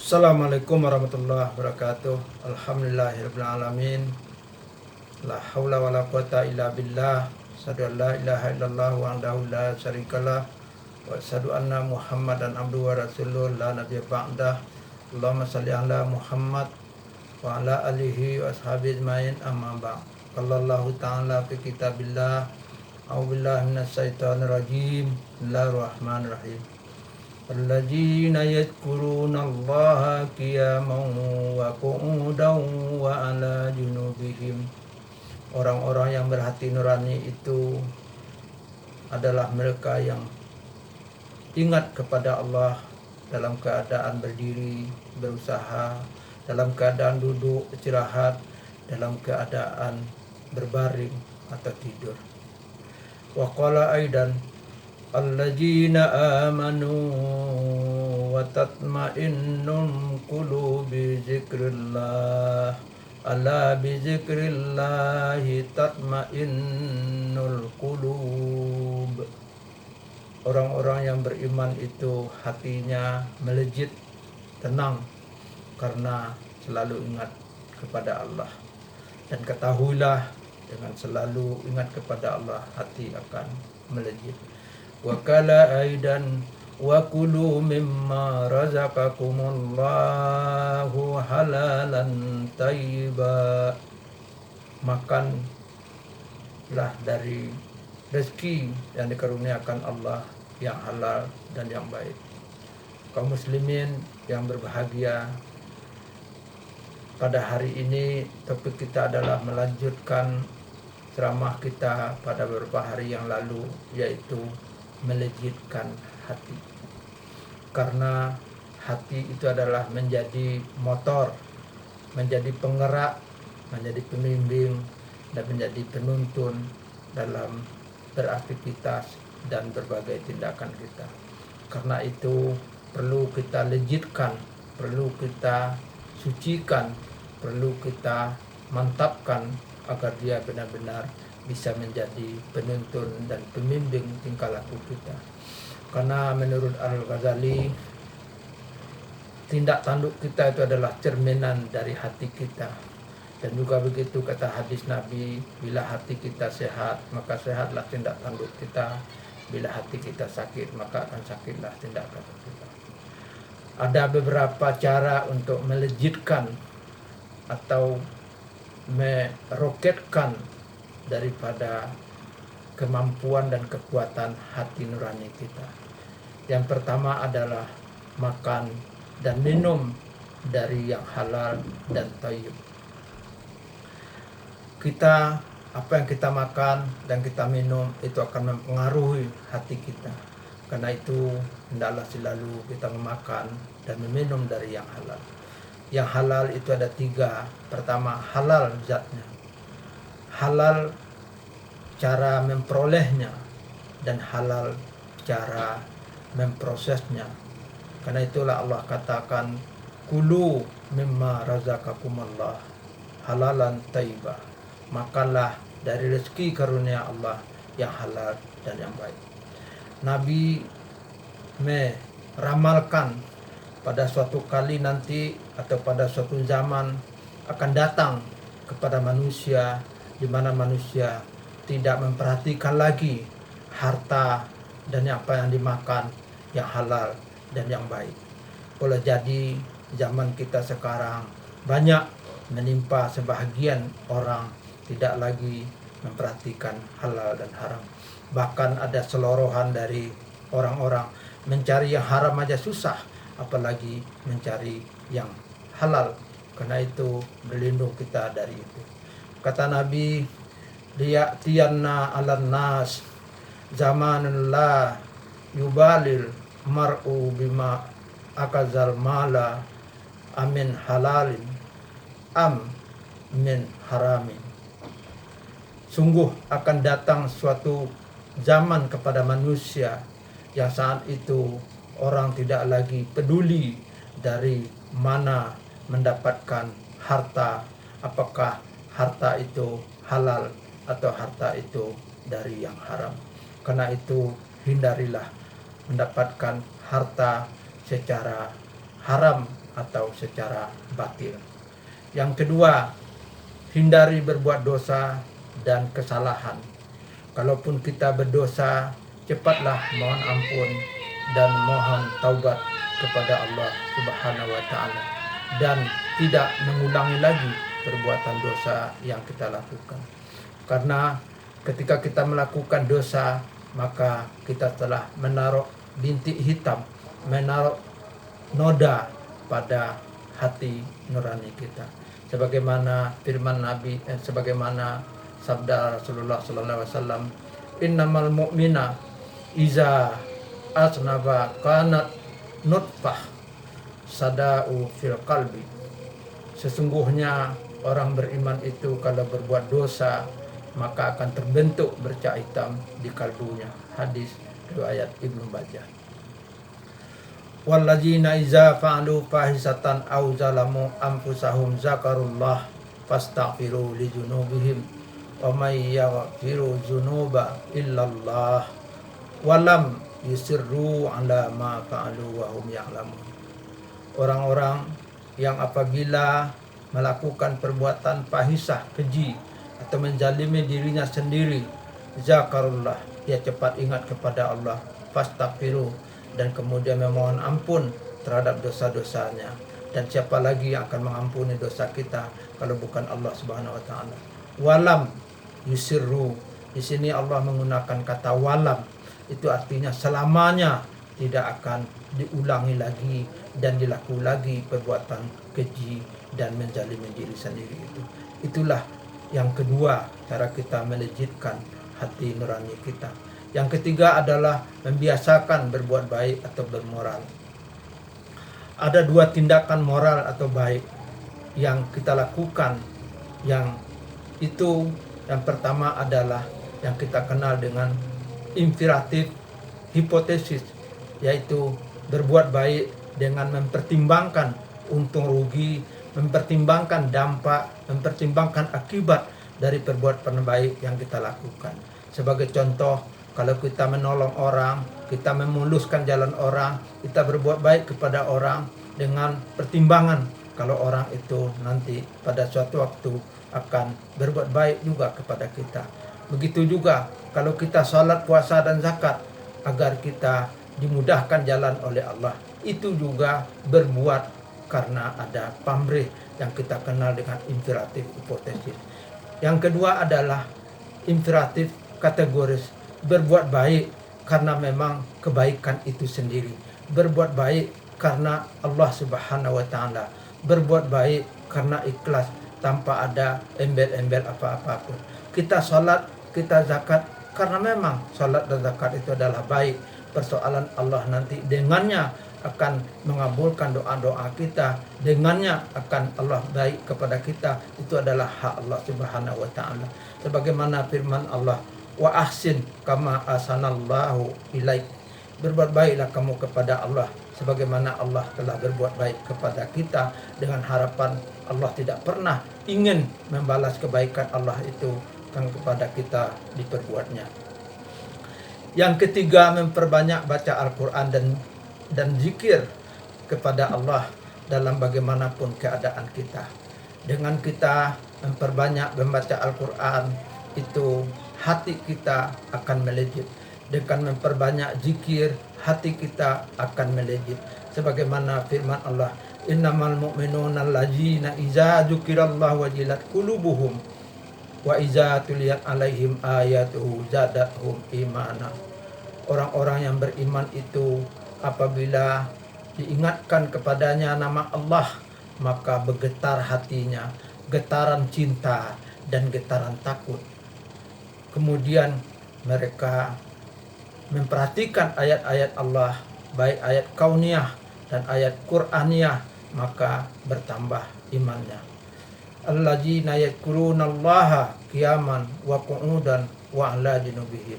Assalamualaikum warahmatullahi wabarakatuh. Alhamdulillahirrahmanirrahim. La haula wa la quwata illa billah. Asyhadu an la ilaha illallah wahdahu la syarikalah. Wa asyhadu anna Muhammadan abduhu wa rasuluh la nabiyya ba'dah. Allahumma shalli ala Muhammad wa ala alihi wa ashabihi ajmain amma ba'd. Qala Allah ta'ala fi kitabillah. A'udzu billahi minasyaitonir rajim. Bismillahirrahmanirrahim. Alladzina yadhkuruna Allaha qiyaman wa qu'udan wa ala junubihim. Orang-orang yang berhati nurani itu adalah mereka yang ingat kepada Allah dalam keadaan berdiri, berusaha, dalam keadaan duduk, istirahat, dalam keadaan berbaring atau tidur. Wa qala aidan alladzina amanu wa tatma'innul qulubi dzikrillah ala bi dzikrillahi tatma'innul qulub. Orang-orang yang beriman itu hatinya melejit, tenang karena selalu ingat kepada Allah. Dan ketahuilah, dengan selalu ingat kepada Allah, hati akan melejit. Wa qala aidan wa kulu mimma razaqakumullahu halalan thayyiba. Makanlah dari rezeki yang dikaruniakan Allah yang halal dan yang baik. Kaum muslimin yang berbahagia, pada hari ini topik kita adalah melanjutkan ceramah kita pada beberapa hari yang lalu, yaitu melejitkan hati. Karena hati itu adalah menjadi motor, menjadi penggerak, menjadi pembimbing, dan menjadi penuntun dalam beraktivitas dan berbagai tindakan kita. Karena itu perlu kita lejitkan, perlu kita sucikan, perlu kita mantapkan agar dia benar-benar bisa menjadi penuntun dan pembimbing tingkah laku kita. Karena menurut Al-Ghazali, tindak tanduk kita itu adalah cerminan dari hati kita. Dan juga begitu kata hadis Nabi, bila hati kita sehat, maka sehatlah tindak tanduk kita. Bila hati kita sakit, maka akan sakitlah tindak tanduk kita. Ada beberapa cara untuk melejitkan atau meroketkan daripada kemampuan dan kekuatan hati nurani kita. Yang pertama adalah makan dan minum dari yang halal dan thayyib. Apa yang kita makan dan kita minum itu akan mempengaruhi hati kita. Karena itu hendaklah selalu kita memakan dan meminum dari yang halal. Yang halal itu ada 3. Pertama, halal zatnya, halal cara memperolehnya, dan halal cara memprosesnya. Karena itulah Allah katakan, kulu mimma razaqakumullah halalan thayyibah. Makanlah dari rezeki karunia Allah yang halal dan yang baik. Nabi meramalkan pada suatu kali nanti atau pada suatu zaman akan datang kepada manusia di mana manusia tidak memperhatikan lagi harta dan apa yang dimakan yang halal dan yang baik. Boleh jadi zaman kita sekarang banyak menimpa sebahagian orang tidak lagi memperhatikan halal dan haram. Bahkan ada selorohan dari orang-orang mencari yang haram aja susah, apalagi mencari yang halal. Karena itu berlindung kita dari itu. Kata Nabi, liya'tiyanna 'alan nas zamanun la yubalil mar'u bima akazal mala amin halalin am min haramin. Sungguh akan datang suatu zaman kepada manusia yang saat itu orang tidak lagi peduli dari mana mendapatkan harta, apakah harta itu halal atau harta itu dari yang haram. Karena itu hindarilah mendapatkan harta secara haram atau secara batin. Yang kedua, hindari berbuat dosa dan kesalahan. Kalaupun kita berdosa, cepatlah mohon ampun dan mohon taubat kepada Allah Subhanahu wa taala dan tidak mengulangi lagi perbuatan dosa yang kita lakukan. Karena ketika kita melakukan dosa, maka kita telah menaruh bintik hitam, menaruh noda pada hati nurani kita. Sebagaimana firman Nabi, sebagaimana sabda Rasulullah sallallahu alaihi wasallam, innamal mu'mina iza asnaba kanat nutfah sada'u fil qalbi. Sesungguhnya orang beriman itu kalau berbuat dosa maka akan terbentuk bercak hitam di kalbunya. Hadis riwayat Ibnu Majah. Walladzina iza fa'alu fahisatan aw zalamu anfusahum zakarullah fastaghfiru li dzunubihim wa may yaghfiru dzunuba illallah wa lam yusirru ala ma fa'alu wa hum ya'lamun. Orang-orang yang apabila melakukan perbuatan fahisah, keji atau menzalimi dirinya sendiri, zakarullah, dia cepat ingat kepada Allah, fastaghfiru, dan kemudian memohon ampun terhadap dosa-dosanya. Dan siapa lagi yang akan mengampuni dosa kita kalau bukan Allah Subhanahu wa taala. Walam yusirru, di sini Allah menggunakan kata walam, itu artinya selamanya tidak akan diulangi lagi dan dilakukan lagi perbuatan keji dan menzalimi diri sendiri itu. Itulah yang kedua, cara kita melejitkan hati nurani kita. Yang ketiga adalah membiasakan berbuat baik atau bermoral. Ada dua tindakan moral atau baik yang kita lakukan, yang itu yang pertama adalah yang kita kenal dengan imperatif hipotesis, yaitu berbuat baik dengan mempertimbangkan untung rugi, mempertimbangkan dampak, mempertimbangkan akibat dari perbuatan baik yang kita lakukan. Sebagai contoh, kalau kita menolong orang, kita memuluskan jalan orang, kita berbuat baik kepada orang dengan pertimbangan kalau orang itu nanti pada suatu waktu akan berbuat baik juga kepada kita. Begitu juga kalau kita salat, puasa dan zakat agar kita dimudahkan jalan oleh Allah, itu juga berbuat karena ada pamrih yang kita kenal dengan imperatif hipotesis. Yang kedua adalah imperatif kategoris, berbuat baik karena memang kebaikan itu sendiri, berbuat baik karena Allah Subhanahu wa taala, berbuat baik karena ikhlas tanpa ada embel-embel apa-apa pun. Kita salat, kita zakat karena memang salat dan zakat itu adalah baik. Persoalan Allah nanti dengannya akan mengabulkan doa-doa kita, dengannya akan Allah baik kepada kita, itu adalah hak Allah Subhanahu wa taala. Sebagaimana firman Allah, wa ahsin kama ahsanallahu ilaik. Berbuat baiklah kamu kepada Allah sebagaimana Allah telah berbuat baik kepada kita, dengan harapan Allah tidak pernah ingin membalas kebaikan Allah itu kan kepada kita diperbuatnya. Yang ketiga, memperbanyak baca Al-Quran dan zikir kepada Allah dalam bagaimanapun keadaan kita. Dengan kita memperbanyak membaca Al-Quran, itu hati kita akan melejit. Dengan memperbanyak zikir, hati kita akan melejit. Sebagaimana firman Allah, innamal mu'minuna allazina iza dzukirallahu wajilat qulubuhum wa iza tuliyat alaihim ayatuhu zadatuhum imana. Orang-orang yang beriman itu apabila diingatkan kepadanya nama Allah, maka bergetar hatinya, getaran cinta dan getaran takut. Kemudian mereka memperhatikan ayat-ayat Allah, baik ayat kauniyah dan ayat Qur'aniyah, maka bertambah imannya. Alladzina yadhkurunallaha qiyaman wa qu'udan wa 'ala junubihim.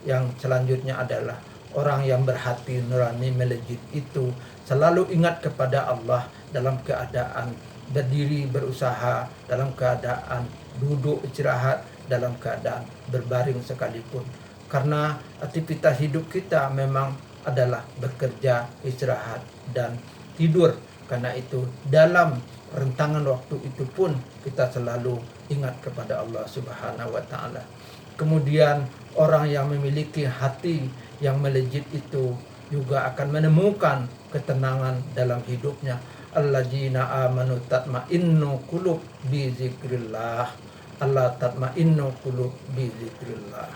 Yang selanjutnya adalah orang yang berhati nurani melejit itu selalu ingat kepada Allah dalam keadaan berdiri berusaha, dalam keadaan duduk istirahat, dalam keadaan berbaring sekalipun. Karena aktivitas hidup kita memang adalah bekerja, istirahat, dan tidur. Karena itu dalam rentangan waktu itu pun kita selalu ingat kepada Allah Subhanahu wa taala. Kemudian orang yang memiliki hati yang melejit itu juga akan menemukan ketenangan dalam hidupnya. Alladzina amanu tatma'innu qulub bi dzikrillah. Allah tatma'innu qulub bi dzikrillah.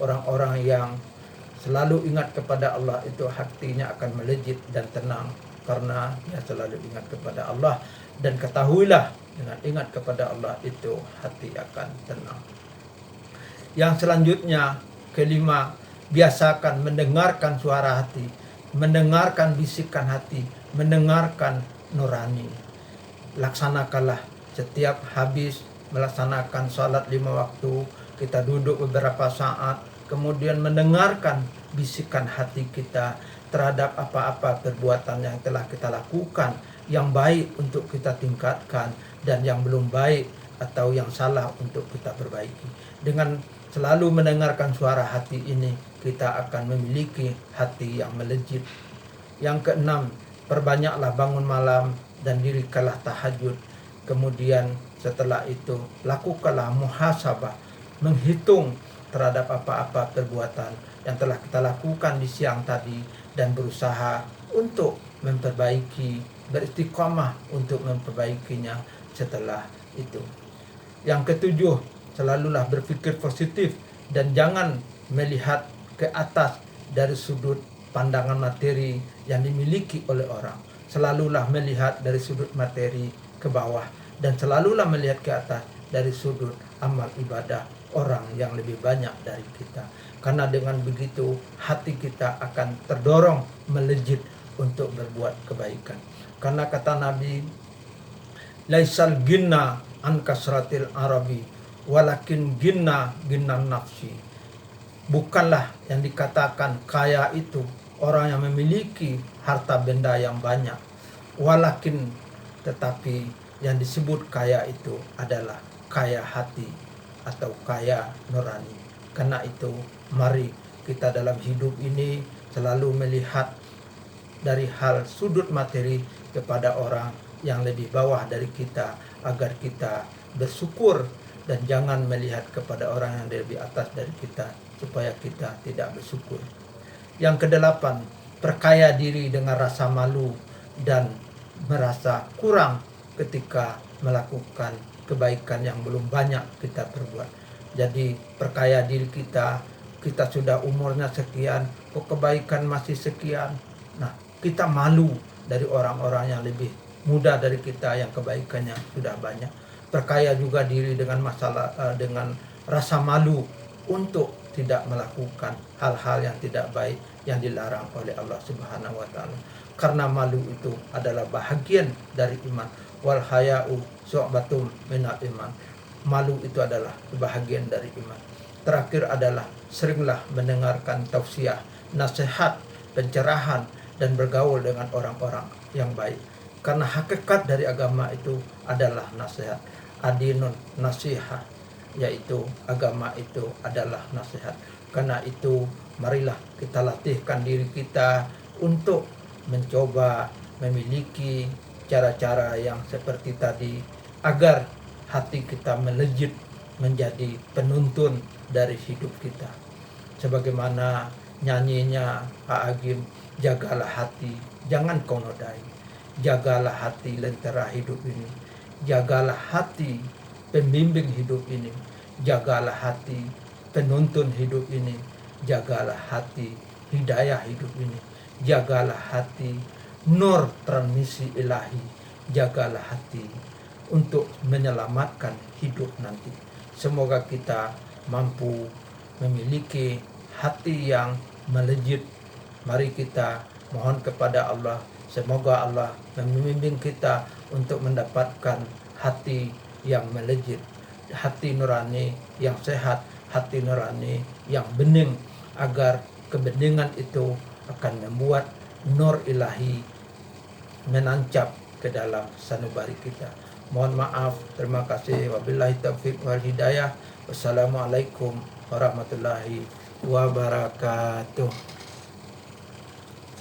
Orang-orang yang selalu ingat kepada Allah itu hatinya akan melejit dan tenang karena dia selalu ingat kepada Allah. Dan ketahuilah, dengan ingat kepada Allah itu hati akan tenang. Yang selanjutnya, kelima, biasakan mendengarkan suara hati, mendengarkan bisikan hati, mendengarkan nurani. Laksanakanlah setiap habis melaksanakan salat 5 waktu, kita duduk beberapa saat, kemudian mendengarkan bisikan hati kita terhadap apa-apa perbuatan yang telah kita lakukan, yang baik untuk kita tingkatkan, dan yang belum baik atau yang salah untuk kita perbaiki. Dengan selalu mendengarkan suara hati ini, kita akan memiliki hati yang melejit. Yang keenam, perbanyaklah bangun malam dan dirikanlah tahajud. Kemudian setelah itu, lakukanlah muhasabah, menghitung terhadap apa-apa perbuatan yang telah kita lakukan di siang tadi, dan berusaha untuk memperbaiki, beristiqamah untuk memperbaikinya setelah itu. Yang ketujuh, selalulah berpikir positif dan jangan melihat ke atas dari sudut pandangan materi yang dimiliki oleh orang. Selalulah melihat dari sudut materi ke bawah, dan selalulah melihat ke atas dari sudut amal ibadah orang yang lebih banyak dari kita. Karena dengan begitu hati kita akan terdorong melejit untuk berbuat kebaikan. Karena kata Nabi, laisal ginna an kasratil arabi walakin ginna nafsi. Bukanlah yang dikatakan kaya itu orang yang memiliki harta benda yang banyak, walakin, tetapi yang disebut kaya itu adalah kaya hati atau kaya nurani. Karena itu mari kita dalam hidup ini selalu melihat dari hal sudut materi kepada orang yang lebih bawah dari kita, agar kita bersyukur, dan jangan melihat kepada orang yang lebih atas dari kita supaya kita tidak bersyukur. Yang kedelapan, perkaya diri dengan rasa malu dan merasa kurang ketika melakukan kebaikan yang belum banyak kita perbuat. Jadi perkaya diri kita sudah umurnya sekian, kok kebaikan masih sekian. Nah, kita malu dari orang-orang yang lebih muda dari kita yang kebaikannya sudah banyak. Perkaya juga diri dengan dengan rasa malu untuk tidak melakukan hal-hal yang tidak baik yang dilarang oleh Allah Subhanahu wa taala. Karena malu itu adalah bahagian dari iman. Wal haya'u syu'batun minal iman. Malu itu adalah bahagian dari iman. Terakhir adalah seringlah mendengarkan tausiah, nasihat, pencerahan, dan bergaul dengan orang-orang yang baik. Karena hakikat dari agama itu adalah nasihat. Adinun nasihah, yaitu agama itu adalah nasihat. Karena itu marilah kita latihkan diri kita untuk mencoba memiliki cara-cara yang seperti tadi, agar hati kita melejit menjadi penuntun dari hidup kita. Sebagaimana nyanyinya Pak Agim, jagalah hati, jangan kau nodai. Jagalah hati lentera hidup ini. Jagalah hati pembimbing hidup ini. Jagalah hati penuntun hidup ini. Jagalah hati hidayah hidup ini. Jagalah hati nur transmisi ilahi. Jagalah hati untuk menyelamatkan hidup nanti. Semoga kita mampu memiliki hati yang melejit. Mari kita mohon kepada Allah, semoga Allah membimbing kita untuk mendapatkan hati yang melejit, hati nurani yang sehat, hati nurani yang bening, agar kebeningan itu akan membuat nur ilahi menancap ke dalam sanubari kita. Mohon maaf, terima kasih. Wabillahi taufiq wal hidayah. Wassalamualaikum warahmatullahi wabarakatuh.